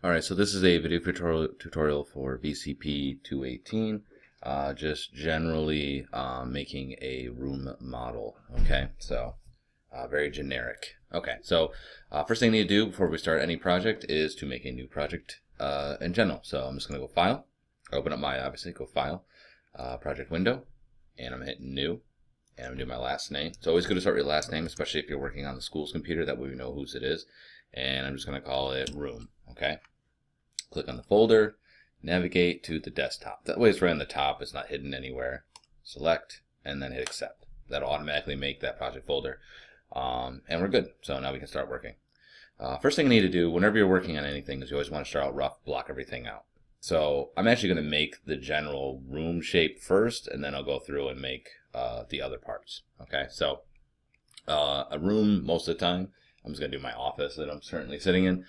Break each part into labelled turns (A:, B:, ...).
A: Alright, so this is a video tutorial for VCP-218, just generally making a room model, okay? So, very generic. Okay, so first thing I need to do before we start any project is to make a new project in general. So I'm just going to go File, open up my, obviously, go File, Project Window, and I'm going to hit New, and I'm going to do my last name. It's always good to start with your last name, especially if you're working on the school's computer, that way we know whose it is. And I'm just going to call it Room, okay? Click on the folder, navigate to the desktop. That way it's right on the top, it's not hidden anywhere. Select, and then hit Accept. That'll automatically make that project folder. And we're good. So now we can start working. First thing you need to do whenever you're working on anything is you always want to start out rough, block everything out. So I'm actually going to make the general room shape first, and then I'll go through and make the other parts. Okay, so a room, most of the time, I'm just going to do my office that I'm currently sitting in,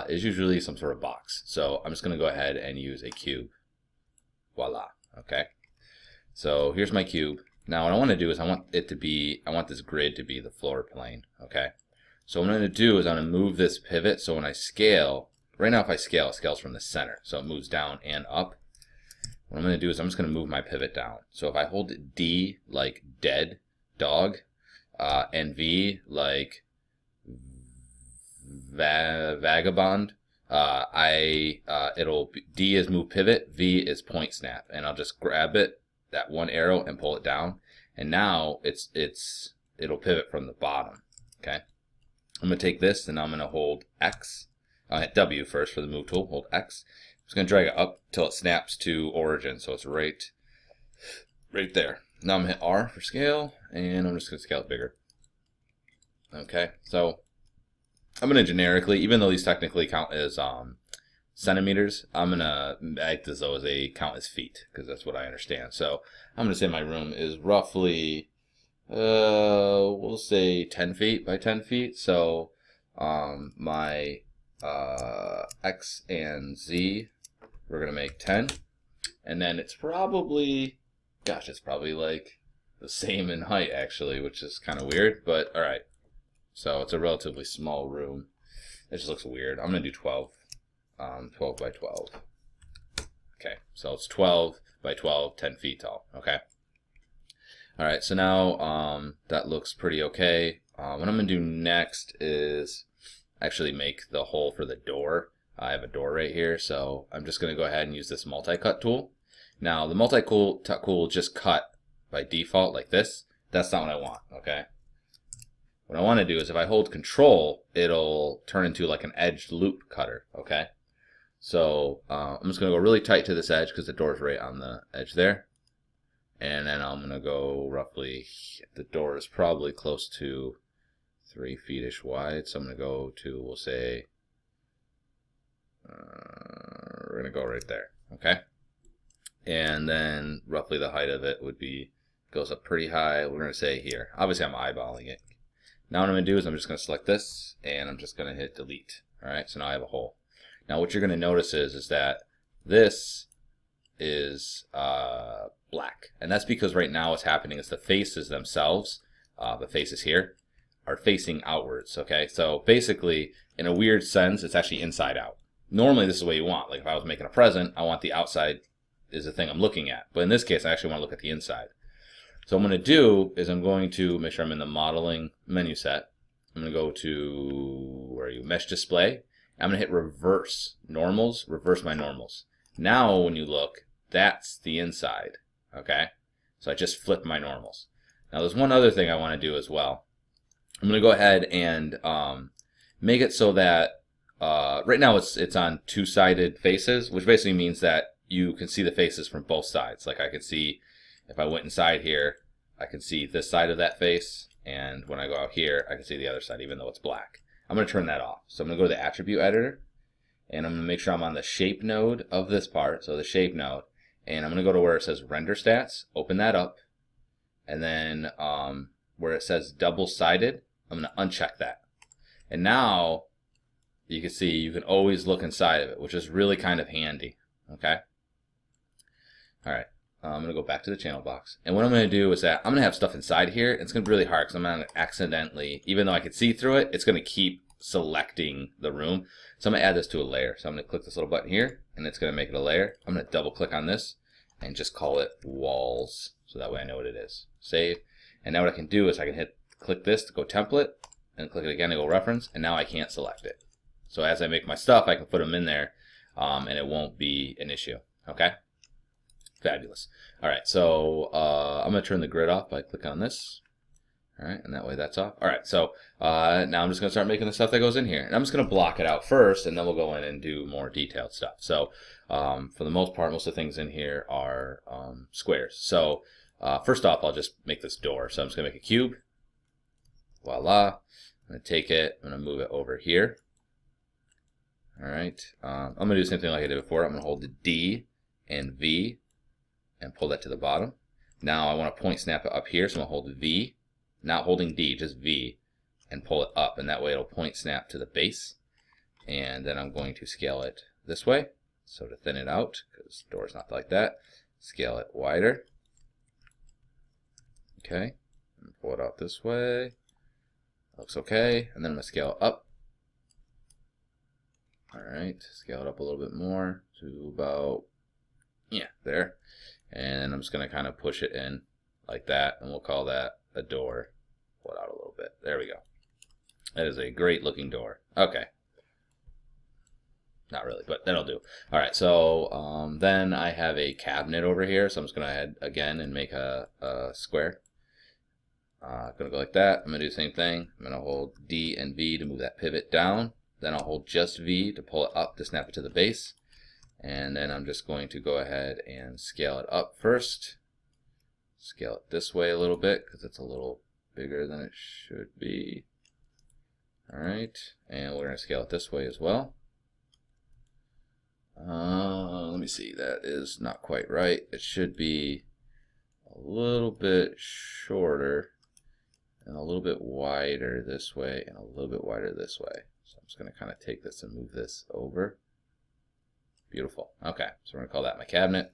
A: is usually some sort of box. So I'm just going to go ahead and use a cube. Voila. Okay. So here's my cube. Now what I want to do is I want this grid to be the floor plane. Okay. So what I'm going to do is I'm going to move this pivot. So when I scale, right now if I scale, it scales from the center. So it moves down and up. What I'm going to do is I'm just going to move my pivot down. So if I hold D like dead dog, and V like vagabond, D is move pivot, V is point snap, and I'll just grab it, that one arrow, and pull it down, and now it'll pivot from the bottom. Okay, I'm gonna take this and I'm gonna hold X, hit W first for the move tool, hold X. I'm just gonna drag it up till it snaps to origin, so it's right there. Now I'm gonna hit R for scale, and I'm just gonna scale it bigger. Okay, so I'm going to generically, even though these technically count as centimeters, I'm going to act as though they count as feet, because that's what I understand. So I'm going to say my room is roughly, we'll say 10 feet by 10 feet. So my X and Z, we're going to make 10. And then it's probably, gosh, it's probably like the same in height, actually, which is kind of weird, but all right. So it's a relatively small room. It just looks weird. I'm going to do 12. 12 by 12. Okay, so it's 12 by 12, 10 feet tall. Okay. All right, so now that looks pretty okay. What I'm going to do next is actually make the hole for the door. I have a door right here, so I'm just going to go ahead and use this multi-cut tool. Now, the multi-cut tool will just cut by default like this. That's not what I want, okay? What I want to do is if I hold Control, it'll turn into like an edged loop cutter, okay? So I'm just going to go really tight to this edge because the door's right on the edge there. And then I'm going to go roughly, the door is probably close to 3 feet-ish wide. So I'm going to go to, we'll say, we're going to go right there, okay? And then roughly the height of it would be, goes up pretty high. We're going to say here. Obviously I'm eyeballing it. Now what I'm going to do is I'm just going to select this, and I'm just going to hit delete. Alright, so now I have a hole. Now what you're going to notice is that this is black. And that's because right now what's happening is the faces themselves, the faces here, are facing outwards. Okay, so basically, in a weird sense, it's actually inside out. Normally this is what you want. Like if I was making a present, I want the outside is the thing I'm looking at. But in this case, I actually want to look at the inside. So what I'm going to do is I'm going to make sure I'm in the modeling menu set. I'm going to go to, where are you, mesh display. I'm going to hit reverse normals, reverse my normals. Now when you look, that's the inside, okay? So I just flipped my normals. Now there's one other thing I want to do as well. I'm going to go ahead and make it so that, right now it's on two-sided faces, which basically means that you can see the faces from both sides. Like I could see, if I went inside here, I can see this side of that face, and when I go out here, I can see the other side, even though it's black. I'm going to turn that off. So I'm going to go to the attribute editor, and I'm going to make sure I'm on the shape node of this part, so the shape node, and I'm going to go to where it says render stats, open that up, and then where it says double-sided, I'm going to uncheck that. And now you can see you can always look inside of it, which is really kind of handy. Okay? All right. I'm going to go back to the channel box. And what I'm going to do is that I'm going to have stuff inside here. It's going to be really hard because I'm going to accidentally, even though I can see through it, it's going to keep selecting the room. So I'm going to add this to a layer. So I'm going to click this little button here, and it's going to make it a layer. I'm going to double click on this and just call it walls. So that way I know what it is. Save. And now what I can do is I can click this to go template, and click it again to go reference, and now I can't select it. So as I make my stuff, I can put them in there, and it won't be an issue. Okay? Fabulous. All right, so I'm going to turn the grid off by clicking on this. All right, and that way that's off. All right, so now I'm just going to start making the stuff that goes in here. And I'm just going to block it out first, and then we'll go in and do more detailed stuff. So for the most part, most of the things in here are squares. So first off, I'll just make this door. So I'm just going to make a cube. Voila. I'm going to take it. I'm going to move it over here. All right. I'm going to do the same thing like I did before. I'm going to hold the D and V and pull that to the bottom. Now I want to point snap it up here, so I'm going to hold V. Not holding D, just V, and pull it up, and that way it'll point snap to the base. And then I'm going to scale it this way, so to thin it out, because the door's not like that. Scale it wider. Okay, and pull it out this way. Looks okay, and then I'm going to scale it up. Alright, scale it up a little bit more to about, yeah, there. And I'm just going to kind of push it in like that, and we'll call that a door. Pull it out a little bit. There we go. That is a great looking door. Okay. Not really, but that'll do. All right, so then I have a cabinet over here, so I'm just going to add again and make a square. Going to go like that. I'm going to do the same thing. I'm going to hold D and V to move that pivot down. Then I'll hold just V to pull it up to snap it to the base. And then I'm just going to go ahead and scale it up first. Scale it this way a little bit because it's a little bigger than it should be. Alright, and we're going to scale it this way as well. Let me see, that is not quite right. It should be a little bit shorter and a little bit wider this way and a little bit wider this way. So I'm just going to kind of take this and move this over. Beautiful. Okay, so we're going to call that my cabinet.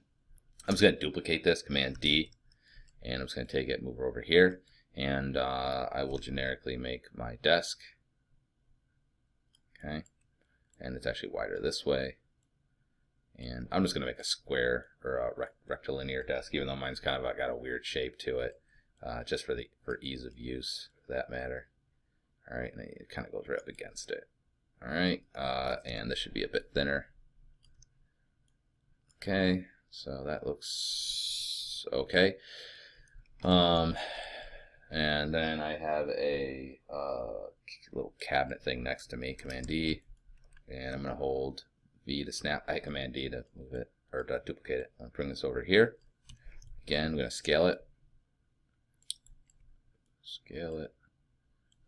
A: I'm just going to duplicate this, Command D, and I'm just going to take it, move it over here, and I will generically make my desk. Okay, and it's actually wider this way. And I'm just going to make a square or a rectilinear desk, even though mine's kind of got a weird shape to it, just for ease of use, for that matter. All right, and it kind of goes right up against it. All right, and this should be a bit thinner. Okay, so that looks okay. And then I have a little cabinet thing next to me, Command D, and I'm going to hold V to snap. I hit Command D to move it, or to duplicate it. I'll bring this over here. Again, I'm going to scale it. Scale it.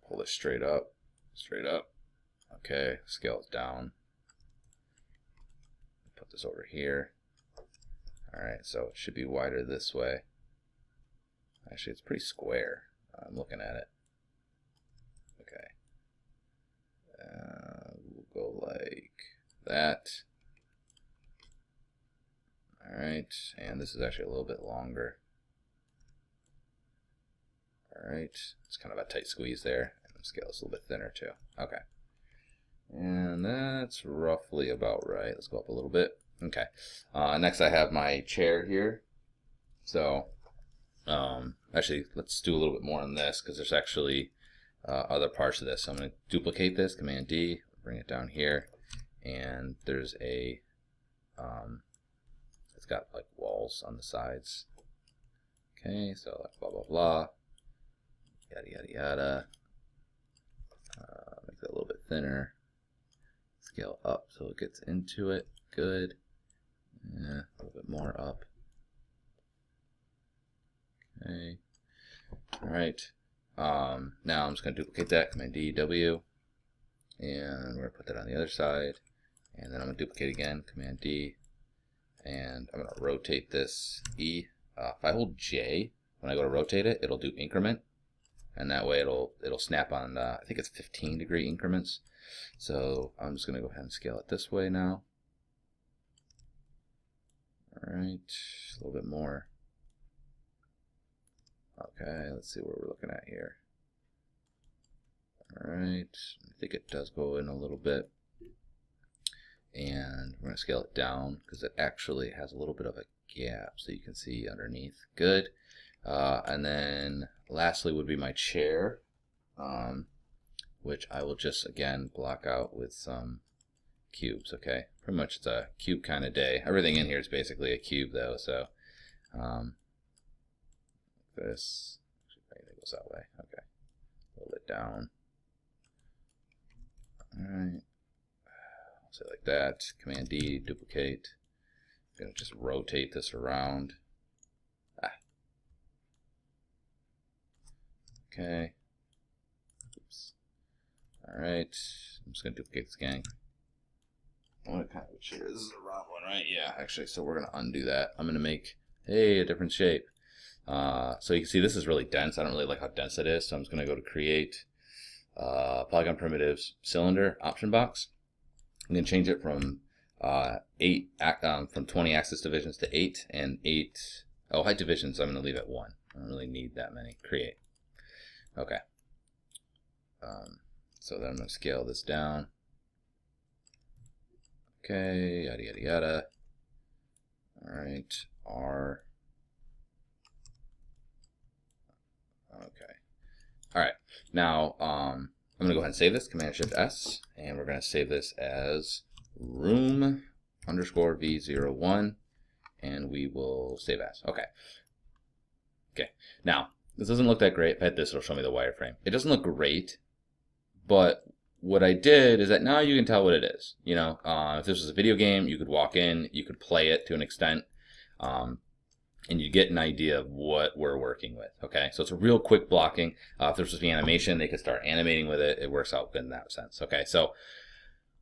A: Pull this straight up. Straight up. Okay, scale it down. Put this over here. Alright, so it should be wider this way. Actually, it's pretty square. I'm looking at it. Okay. We'll go like that. Alright, and this is actually a little bit longer. Alright, it's kind of a tight squeeze there. And the scale is a little bit thinner too. Okay. And that's roughly about right. Let's go up a little bit. Okay. Next I have my chair here. So, actually, let's do a little bit more on this because there's actually other parts of this. So I'm going to duplicate this, Command D, bring it down here. And there's a, it's got like walls on the sides. Okay, so like blah, blah, blah. Yada, yada, yada. Make that a little bit thinner. Scale up so it gets into it. Good. Yeah, a little bit more up. Okay. Alright. Now I'm just going to duplicate that, Command D, W. And we're going to put that on the other side. And then I'm going to duplicate again, Command D. And I'm going to rotate this E. If I hold J, when I go to rotate it, it'll do increment. And that way it'll snap on, I think it's 15-degree increments. So I'm just going to go ahead and scale it this way now. Alright, a little bit more. Okay, let's see what we're looking at here. Alright, I think it does go in a little bit. and we're going to scale it down because it actually has a little bit of a gap, so you can see underneath. Good. And then lastly would be my chair, which I will just again block out with some cubes. Okay, pretty much it's a cube kind of day. Everything in here is basically a cube though, so this actually goes that way. Okay, hold it down. Alright, I'll say like that. Command D, duplicate. I'm going to just rotate this around. Okay. Oops. Alright, I'm just going to duplicate this gang. What kind of chair? This is a round one, right? Yeah, actually, so we're going to undo that. I'm going to make, hey, a different shape. So you can see this is really dense. I don't really like how dense it is, so I'm just going to go to create polygon primitives cylinder option box. I'm going to change it from 20 axis divisions to 8 and 8 height divisions. I'm going to leave at 1. I don't really need that many. Create. Okay. So then I'm going to scale this down. Okay, yada yada yada. All right, R. Okay. All right. Now I'm going to go ahead and save this. Command Shift S, and we're going to save this as room_V01, and we will save as. Okay. Okay. Now this doesn't look that great. If I hit this, it'll show me the wireframe. It doesn't look great, but what I did is that now you can tell what it is. You know, if this was a video game, you could walk in, you could play it to an extent, and you get an idea of what we're working with. Okay, so it's a real quick blocking. If this was the animation, they could start animating with it. It works out good in that sense. Okay, so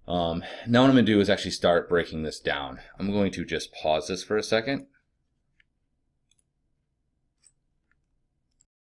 A: now what I'm going to do is actually start breaking this down. I'm going to just pause this for a second,